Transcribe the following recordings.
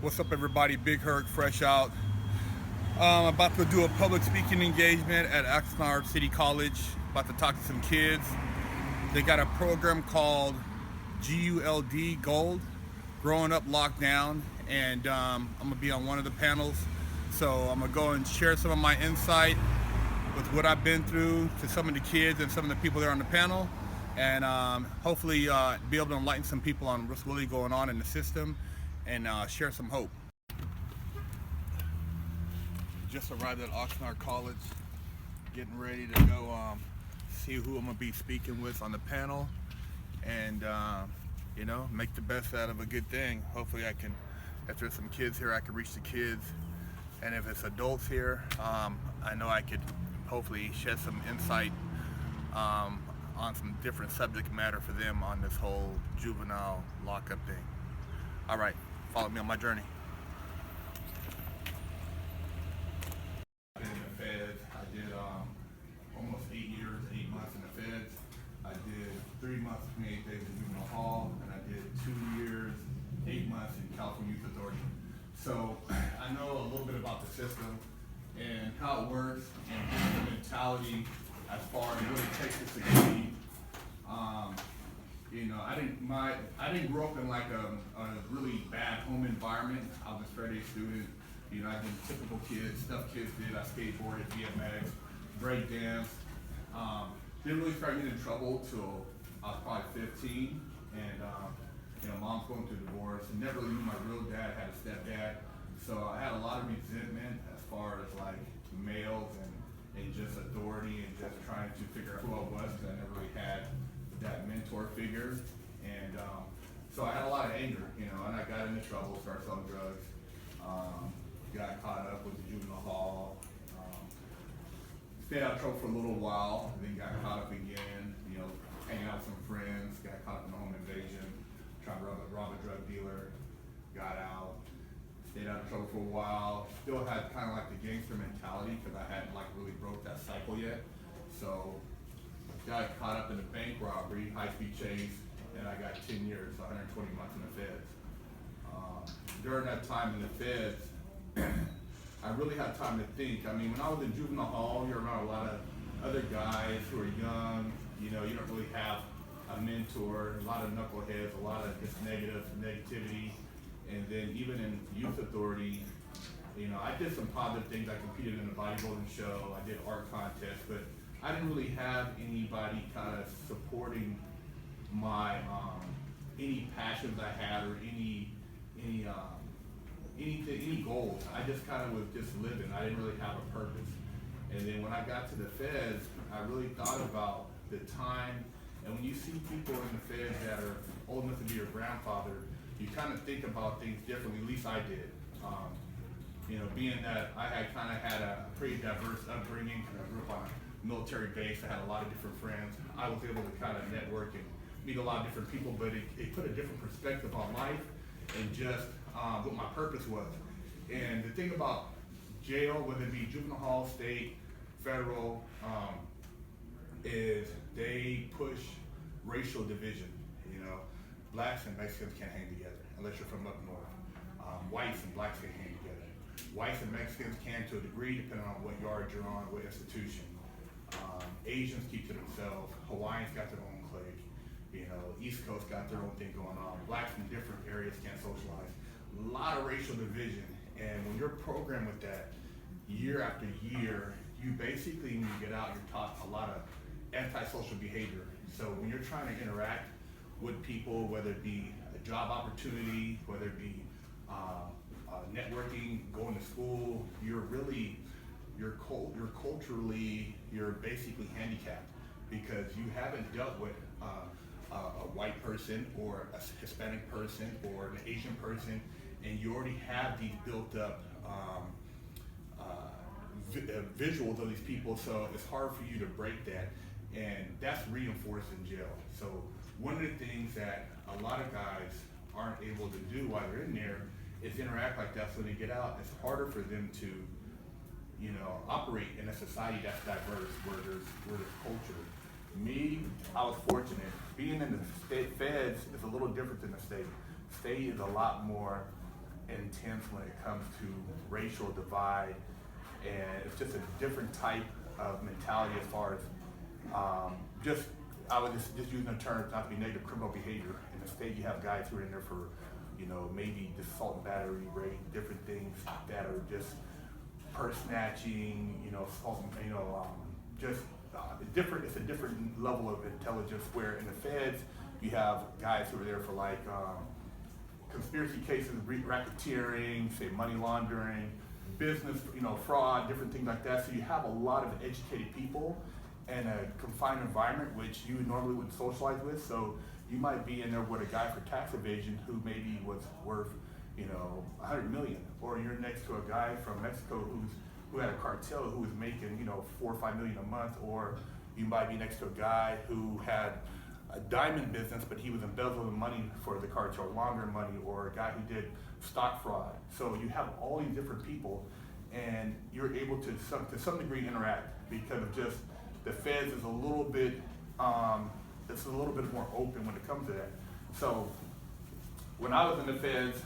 What's up, everybody? Big Herc, fresh out. About to do a public speaking engagement at Oxnard City College. About to talk to some kids. They got a program called GULD, Growing Up Locked Down, and I'm gonna be on one of the panels. So I'm gonna go and share some of my insight with what I've been through to some of the kids and some of the people there on the panel, and hopefully be able to enlighten some people on what's really going on in the system and share some hope. Just arrived at Oxnard College, getting ready to go see who I'm gonna be speaking with on the panel, and make the best out of a good thing. Hopefully I can, if there's some kids here, I can reach the kids, and if it's adults here, I know I could hopefully shed some insight on some different subject matter for them on this whole juvenile lockup thing. All right, follow me on my journey. I've been in the feds. I did almost 8 months in the feds. I did 3 months, 28 days in juvenile hall, and I did 2 years, 8 months in California Youth Authority. So I know a little bit about the system and how it works and the mentality as far as what it takes to succeed. I didn't grow up in like a really bad home environment. I was a straight A student. I did typical stuff kids did. I skateboarded, BMX, break dance. Didn't really start getting in trouble till I was probably 15. And mom's going through a divorce, and never really knew my real dad. Had a stepdad. So I had a lot of resentment as far as like males and just authority and just trying to figure out who I was, because I never really had that mentor figure. And so I had a lot of anger, and I got into trouble, started selling drugs, got caught up with the juvenile hall, stayed out of trouble for a little while, and then got caught up again, hanging out with some friends, got caught up in a home invasion, trying to rob a drug dealer, got out, stayed out of trouble for a while, still had kind of like the gangster mentality because I hadn't like really broke that cycle yet. So got caught up in a bank robbery, high-speed chase, and I got 10 years, so 120 months in the feds. During that time in the feds, I really had time to think. I mean, when I was in juvenile hall, you're around a lot of other guys who are young. You don't really have a mentor, a lot of knuckleheads, a lot of just negativity. And then even in youth authority, I did some positive things. I competed in a bodybuilding show. I did art contests, but I didn't really have anybody kind of supporting my any passions I had or any goals. I just kind of was just living. I didn't really have a purpose. And then when I got to the feds, I really thought about the time. And when you see people in the feds that are old enough to be your grandfather, you kind of think about things differently. At least I did. Being that I had a pretty diverse upbringing. I grew up on a military base. I had a lot of different friends. I was able to kind of network and meet a lot of different people, but it put a different perspective on life and just what my purpose was. And the thing about jail, whether it be juvenile hall, state, federal, is they push racial division. Blacks and Mexicans can't hang together unless you're from up north. Whites and blacks can't hang together. Whites and Mexicans can to a degree, depending on what yard you're on, what institution. Asians keep to themselves. Hawaiians got their own clique. East Coast got their own thing going on. Blacks from different areas can't socialize. A lot of racial division. And when you're programmed with that year after year, you basically, when you get out, you're taught a lot of antisocial behavior. So when you're trying to interact with people, whether it be a job opportunity, whether it be networking, going to school, you're culturally, you're basically handicapped because you haven't dealt with a white person or a Hispanic person or an Asian person, and you already have these built up visuals of these people, so it's hard for you to break that, and that's reinforced in jail. So one of the things that a lot of guys aren't able to do while they're in there is interact like that. So when they get out, it's harder for them to, operate in a society that's diverse, where there's culture. Me, I was fortunate. Being in the feds is a little different than the state. State is a lot more intense when it comes to racial divide, and it's just a different type of mentality as far as I was just using a term not to be negative, criminal behavior. In the state, you have guys who are in there for, maybe assault and battery, rape, different things that are just purse snatching, assault, just different. It's a different level of intelligence. Where in the feds, you have guys who are there for like conspiracy cases, racketeering, say money laundering, business, fraud, different things like that. So you have a lot of educated people in a confined environment, which you normally wouldn't socialize with. So you might be in there with a guy for tax evasion who maybe was worth, 100 million, or you're next to a guy from Mexico who had a cartel who was making, 4 or 5 million a month, or you might be next to a guy who had a diamond business, but he was embezzling money for the cartel, laundering money, or a guy who did stock fraud. So you have all these different people, and you're able to some degree interact because of just the feds is a little bit, it's a little bit more open when it comes to that. So when I was in the feds,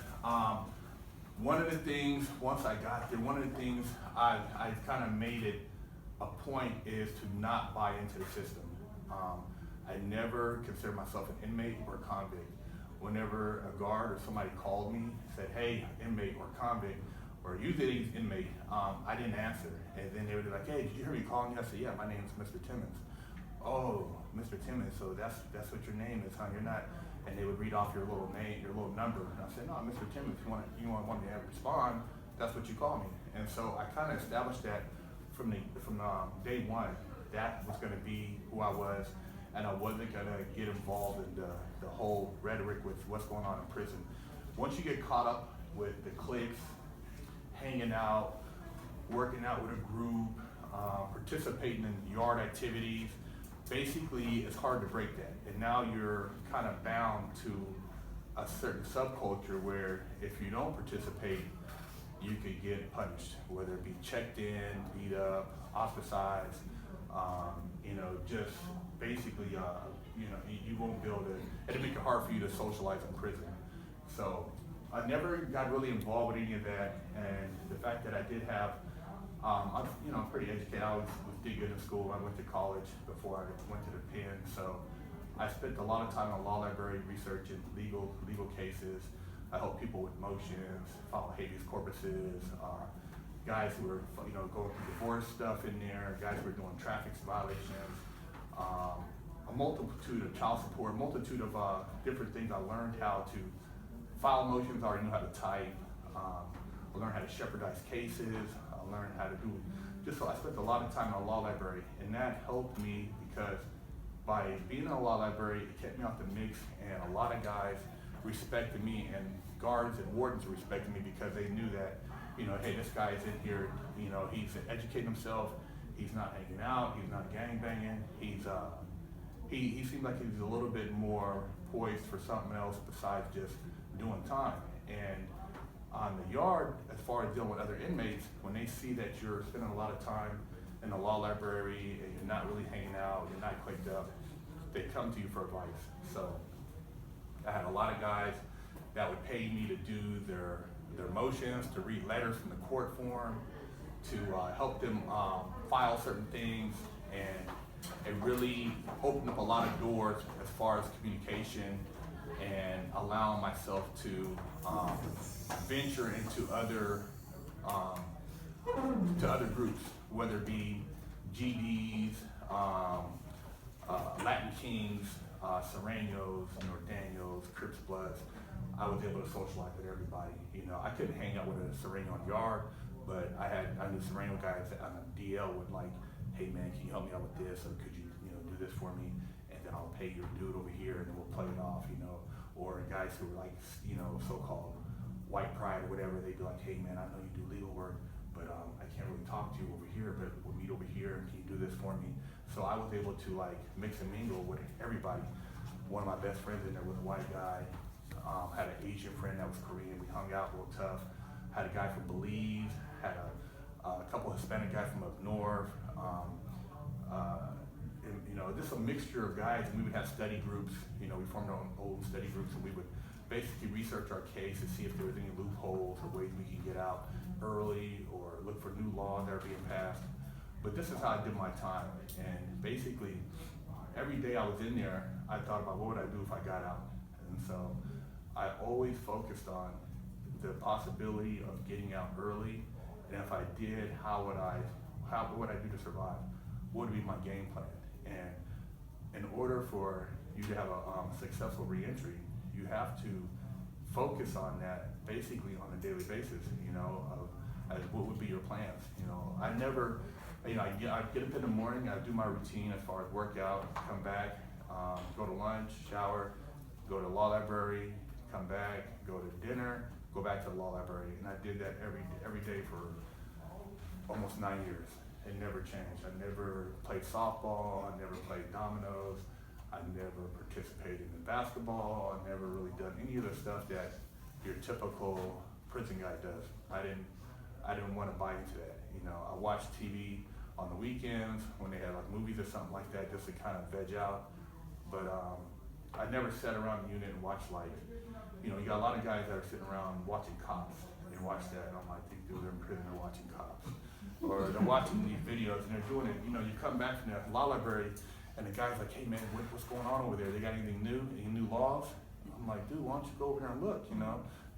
one of the things, once I got there, one of the things I kind of made it a point is to not buy into the system. I never considered myself an inmate or a convict. Whenever a guard or somebody called me, said, hey, inmate or convict, or usually it's inmate, I didn't answer. And then they would be like, hey, did you hear me calling you? I said, yeah, my name's Mr. Timmons. Oh, Mr. Timmons, so that's what your name is, huh? You're not, and they would read off your little name, your little number. And I said, no, Mr. Timmons, you want me to respond, that's what you call me. And so I kind of established that from day one, that was gonna be who I was, and I wasn't gonna get involved in the whole rhetoric with what's going on in prison. Once you get caught up with the cliques, hanging out, working out with a group, participating in yard activities, basically it's hard to break that. And now you're kind of bound to a certain subculture where if you don't participate, you could get punished, whether it be checked in, beat up, ostracized, just basically, you won't be able to, it'll make it hard for you to socialize in prison. So I never got really involved with any of that, and the fact that I did have, I'm pretty educated. I did good in school. I went to college before I went to the pen, so I spent a lot of time in the law library researching legal cases. I help people with motions, file habeas corpuses, guys who are going through divorce stuff in there, guys who are doing traffic violations, a multitude of child support, multitude of different things. I learned how to file motions. I already knew how to type. I learned how to shepherdize cases. I learned how to do, so I spent a lot of time in the law library, and that helped me because by being in the law library, it kept me off the mix, and a lot of guys respected me, and guards and wardens respected me because they knew that, hey, this guy is in here, he's educating himself, he's not hanging out, he's not gangbanging, he seemed like he was a little bit more poised for something else besides just doing time. And on the yard, as far as dealing with other inmates, when they see that you're spending a lot of time in the law library and you're not really hanging out, you're not clicked up, they come to you for advice. So I had a lot of guys that would pay me to do their motions, to read letters from the court form, to help them file certain things, and it really opened up a lot of doors as far as communication and allowing myself to venture into other groups, whether it be GDs, Latin Kings, Serenos, Norteños, Crips Bloods. I was able to socialize with everybody. I couldn't hang out with a Sereno on yard, but I knew Sereno guys on a DL would like, hey man, can you help me out with this, or could you do this for me, and then I'll pay your dude over here, and then we'll play it off, or guys who were like, so-called white pride or whatever, they'd be like, hey man, I know you do legal work, but I can't really talk to you over here, but we'll meet over here, and can you do this for me? So I was able to like mix and mingle with everybody. One of my best friends in there was a white guy, had an Asian friend that was Korean, we hung out real tough, had a guy from Belize, had a couple Hispanic guys from up north, and, just a mixture of guys, and we would have study groups, we formed our own study groups, and we would basically research our case to see if there was any loopholes or ways we can get out early or look for new laws that are being passed. But this is how I did my time. And basically, every day I was in there, I thought about what would I do if I got out. And so I always focused on the possibility of getting out early. And if I did, what would I do to survive? What would be my game plan? And in order for you to have a successful reentry, you have to focus on that basically on a daily basis, as what would be your plans. I never, I get up in the morning, I do my routine as far as workout, come back, go to lunch, shower, go to the law library, come back, go to dinner, go back to the law library. And I did that every day for almost 9 years. It never changed. I never played softball, I never played dominoes, I never participated in basketball, I never really done any of the stuff that your typical prison guy does. I didn't want to buy into that. I watched TV on the weekends when they had like movies or something like that just to kind of veg out. But I never sat around the unit and watched you got a lot of guys that are sitting around watching Cops. They watch that and I'm like, these dudes are in prison, they're watching Cops. Or they're watching these videos and they're doing it, you come back from the law library and the guy's like, hey man, what's going on over there? They got anything new? Any new laws? I'm like, dude, why don't you go over there and look,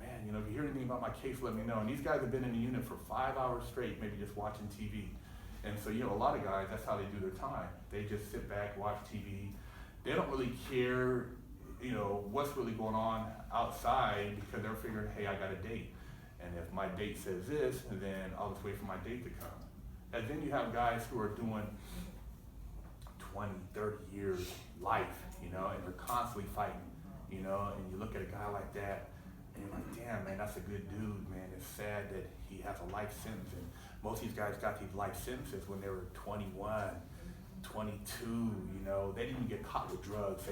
Man, if you hear anything about my case, let me know. And these guys have been in the unit for 5 hours straight, maybe just watching TV. And so, a lot of guys, that's how they do their time. They just sit back, watch TV. They don't really care, what's really going on outside because they're figuring, hey, I got a date. And if my date says this, then I'll just wait for my date to come. And then you have guys who are doing 20, 30 years life, and they're constantly fighting, and you look at a guy like that, and you're like, damn, man, that's a good dude, man. It's sad that he has a life sentence. And most of these guys got these life sentences when they were 21, 22, they didn't even get caught with drugs.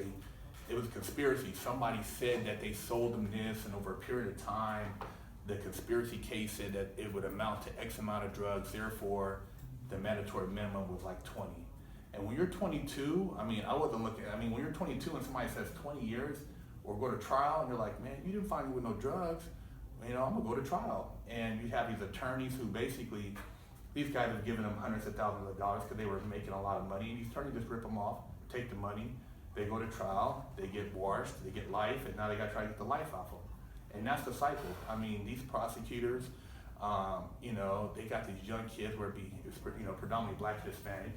It was a conspiracy. Somebody said that they sold them this, and over a period of time, the conspiracy case said that it would amount to X amount of drugs, therefore the mandatory minimum was like 20. And when you're 22, I wasn't looking, when you're 22 and somebody says 20 years or go to trial and you're like, man, you didn't find me with no drugs, I'm gonna go to trial. And you have these attorneys who basically, these guys have given them hundreds of thousands of dollars because they were making a lot of money, and these attorneys just rip them off, take the money, they go to trial, they get washed, they get life, and now they gotta try to get the life off them. And that's the cycle. These prosecutors, they got these young kids where it's predominantly Black, Hispanic,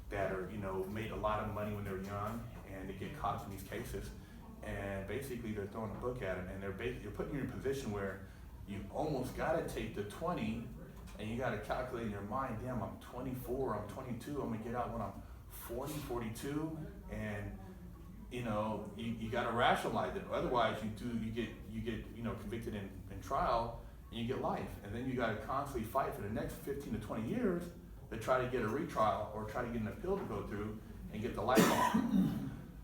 that are, made a lot of money when they're young, and they get caught in these cases. And basically they're throwing a book at them, and you're putting you in a position where you almost gotta take the 20, and you gotta calculate in your mind, damn, I'm 24, I'm 22, I'm gonna get out when I'm 40, 42, and you got to rationalize it. Otherwise, you get convicted in trial, and you get life, and then you got to constantly fight for the next 15 to 20 years to try to get a retrial or try to get an appeal to go through and get the life off.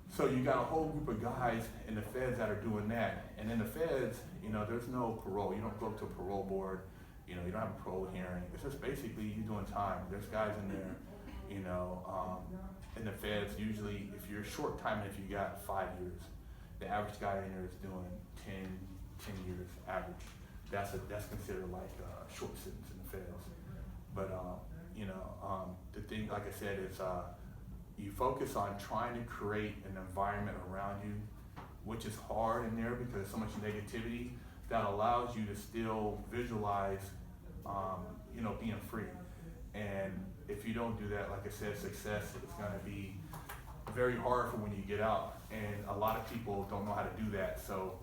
So you got a whole group of guys in the feds that are doing that, and in the feds, there's no parole. You don't go to a parole board. You don't have a parole hearing. It's just basically you doing time. There's guys in there, in the feds, usually if you're short time, if you got 5 years, the average guy in there is doing 10 years average. That's considered like a short sentence in the feds. But the thing, like I said, is you focus on trying to create an environment around you, which is hard in there because there's so much negativity, that allows you to still visualize, being free. And if you don't do that, like I said, success is going to be very hard for when you get out. And a lot of people don't know how to do that. So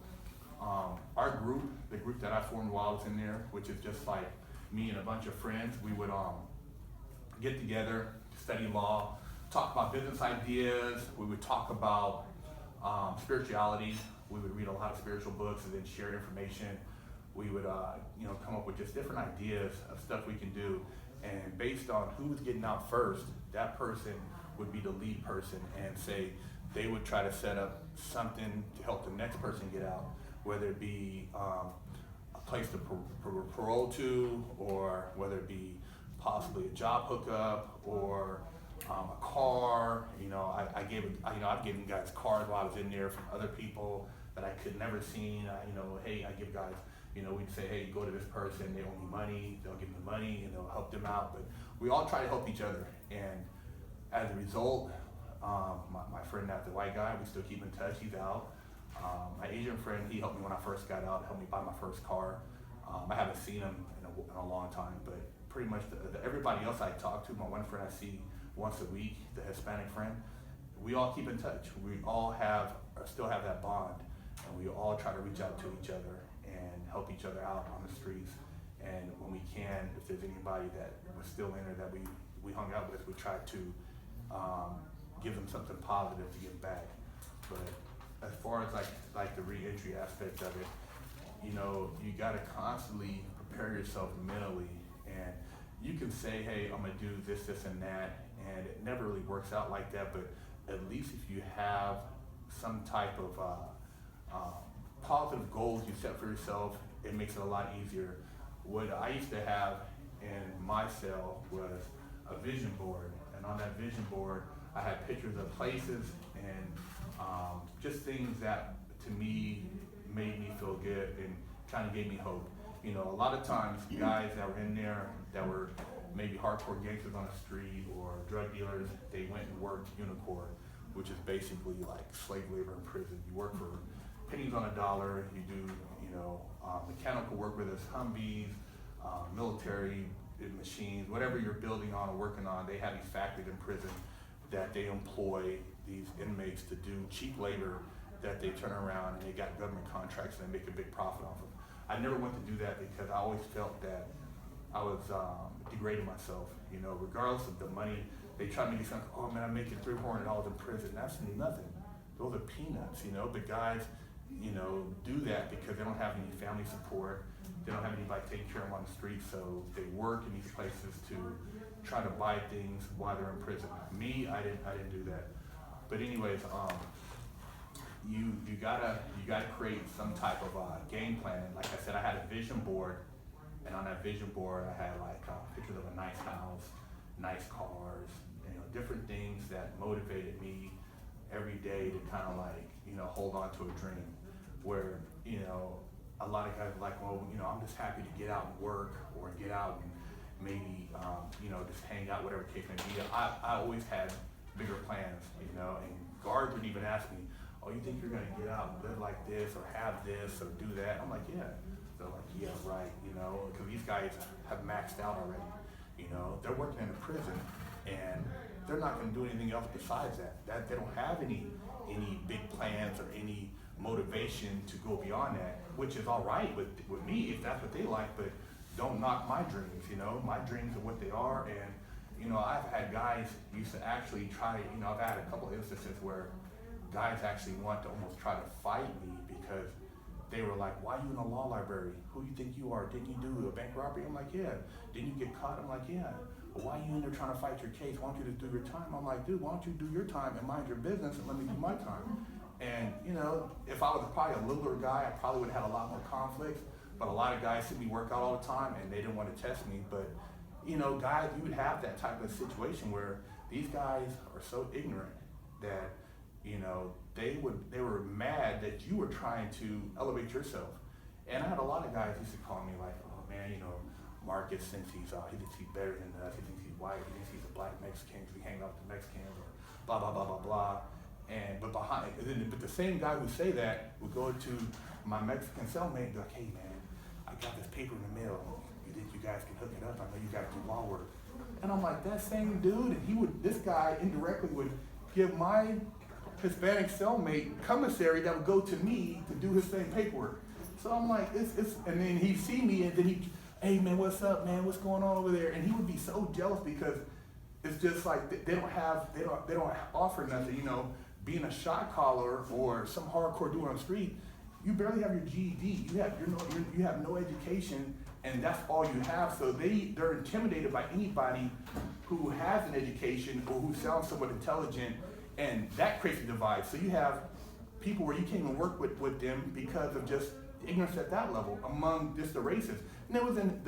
our group, the group that I formed while I was in there, which is just like me and a bunch of friends, we would get together, study law, talk about business ideas. We would talk about spirituality. We would read a lot of spiritual books and then share information. We would come up with just different ideas of stuff we can do. And based on who's getting out first, that person would be the lead person, and say they would try to set up something to help the next person get out, whether it be a place to parole to, or whether it be possibly a job hookup, or a car. I've given guys cars while I was in there from other people that I could never seen. Hey, I give guys, we'd say, hey, go to this person, they owe me money, they'll give me money, and they'll help them out. But we all try to help each other. And as a result, my friend, the white guy, we still keep in touch, he's out. My Asian friend, he helped me when I first got out, helped me buy my first car. I haven't seen him in a long time, but pretty much everybody else I talk to, my one friend I see once a week, the Hispanic friend, we all keep in touch. We all still have that bond, and we all try to reach out to each other and help each other out on the streets. And when we can, if there's anybody that was still in there that we hung out with, we try to give them something positive to give back. But as far as like the reentry aspect of it, you gotta constantly prepare yourself mentally, and you can say, hey, I'm gonna do this, this, and that, and it never really works out like that. But at least if you have some type of positive goals you set for yourself, it makes it a lot easier. What I used to have in my cell was a vision board, and on that vision board, I had pictures of places and just things that to me made me feel good and kind of gave me hope. A lot of times guys that were in there that were maybe hardcore gangsters on the street or drug dealers, they went and worked Unicorn, which is basically like slave labor in prison. You work for pennies on a dollar, you do mechanical work with us, Humvees, military machines, whatever you're building on or working on, they have these factories in prison that they employ these inmates to do cheap labor that they turn around and they got government contracts and they make a big profit off of. I never went to do that because I always felt that I was degrading myself, regardless of the money. They try to make it sound, oh man, I'm making $300 in prison. That's nothing. Those are peanuts, But guys, do that because they don't have any family support. They don't have anybody taking care of them on the street, so they work in these places to try to buy things while they're in prison. Me, I didn't do that. But anyways, you gotta create some type of game plan. And like I said, I had a vision board, and on that vision board, I had pictures of a nice house, nice cars, different things that motivated me every day to kind of hold on to a dream. Where a lot of guys are like, well, I'm just happy to get out and work or get out and maybe just hang out, whatever the case may be. I always had bigger plans, and guards would even ask me, oh, you think you're gonna get out and live like this or have this or do that? I'm like, yeah. They're like, yeah, right, because these guys have maxed out already. They're working in a prison and they're not gonna do anything else besides that. They don't have any big plans or any motivation to go beyond that, which is all right with me if that's what they like, but don't knock my dreams. My dreams are what they are. And I've had guys used to actually try, I've had a couple of instances where guys actually want to almost try to fight me because they were like, why are you in the law library? Who you think you are? Didn't you do a bank robbery? I'm like, yeah. Didn't you get caught? I'm like, yeah. Well, why are you in there trying to fight your case? Why don't you just do your time? I'm like, dude, why don't you do your time and mind your business and let me do my time? And if I was probably a littler guy, I probably would have had a lot more conflicts. But a lot of guys see me work out all the time and they didn't want to test me. But guys, you would have that type of situation where these guys are so ignorant that they were mad that you were trying to elevate yourself. And I had a lot of guys used to call me like, oh man, Marcus thinks he thinks he's better than us, he thinks he's white, he thinks he's a black Mexican because he hang out with the Mexicans or blah blah blah blah blah. But the same guy who say that would go to my Mexican cellmate and be like, hey man, I got this paper in the mail. You think you guys can hook it up? I know you guys do law work. And I'm like, that same dude, and this guy indirectly would give my Hispanic cellmate commissary that would go to me to do his same paperwork. So I'm like, and then he'd see me and then hey man, what's up man, what's going on over there? And he would be so jealous because it's just like they don't offer nothing, being a shot caller or some hardcore dude on the street, you barely have your GED, you have no education, and that's all you have. So they're intimidated by anybody who has an education or who sounds somewhat intelligent, and that creates a divide. So you have people where you can't even work with them because of just ignorance at that level among just the races. And it was in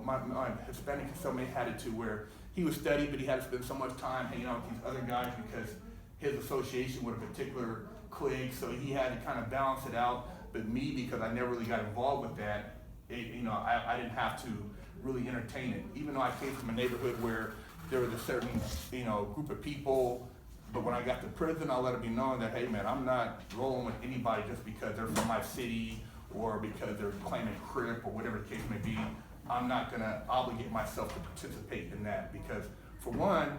my Hispanic cellmate had it to where he was studying, but he had to spend so much time hanging out with these other guys because his association with a particular clique, so he had to kind of balance it out. But me, because I never really got involved with that, I didn't have to really entertain it. Even though I came from a neighborhood where there was a certain, group of people, but when I got to prison, I let it be known that, hey man, I'm not rolling with anybody just because they're from my city or because they're claiming crip or whatever the case may be. I'm not gonna obligate myself to participate in that because, for one,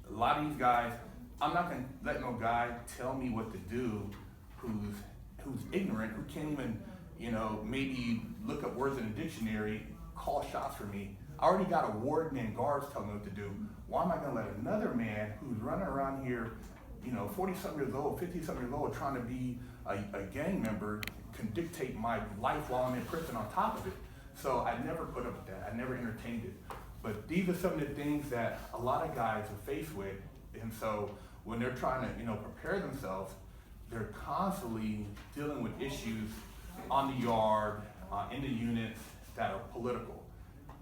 a lot of these guys, I'm not gonna let no guy tell me what to do who's ignorant, who can't even, maybe look up words in a dictionary, call shots for me. I already got a warden and guards telling me what to do. Why am I gonna let another man who's running around here, 40-something years old, 50-something years old, trying to be a gang member, can dictate my life while I'm in prison on top of it? So I never put up with that. I never entertained it. But these are some of the things that a lot of guys are faced with. And so when they're trying to, prepare themselves, they're constantly dealing with issues on the yard, in the units that are political.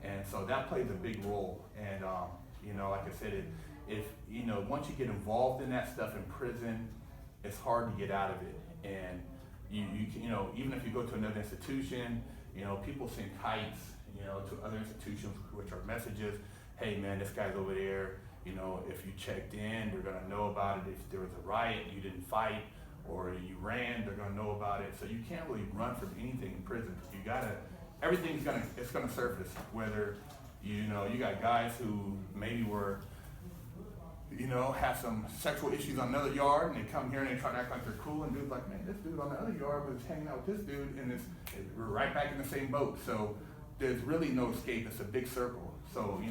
And so that plays a big role. And, like I said, if once you get involved in that stuff in prison, it's hard to get out of it. And even if you go to another institution, people send kites, to other institutions, which are messages. Hey man, this guy's over there. If you checked in, they're gonna know about it. If there was a riot, you didn't fight, or you ran, they're gonna know about it. So you can't really run from anything in prison. You gotta, it's gonna surface. Whether you got guys who maybe were, have some sexual issues on another yard, and they come here and they try to act like they're cool, and dude's like, man, this dude on the other yard was hanging out with this dude, and we're right back in the same boat. So there's really no escape. It's a big circle. So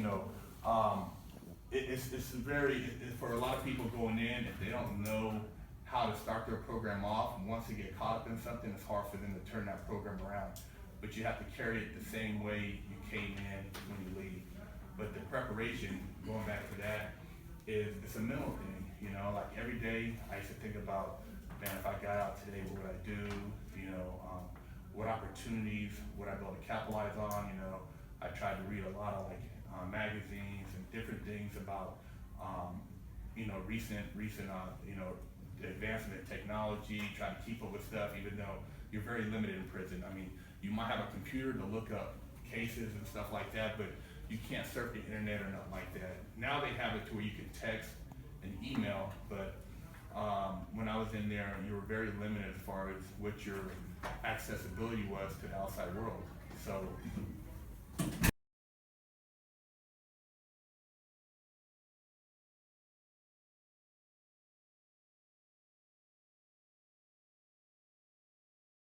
it's very, for a lot of people going in, if they don't know how to start their program off, and once they get caught up in something, it's hard for them to turn that program around. But you have to carry it the same way you came in when you leave. But the preparation, going back to that, it's a mental thing. Like every day I used to think about, man, if I got out today, what would I do? What opportunities would I be able to capitalize on? I tried to read a lot of magazines and different things about recent the advancement in technology, try to keep up with stuff, even though you're very limited in prison. I mean, you might have a computer to look up cases and stuff like that, but you can't surf the internet or nothing like that. Now they have it to where you can text and email, but when I was in there, you were very limited as far as what your accessibility was to the outside world. So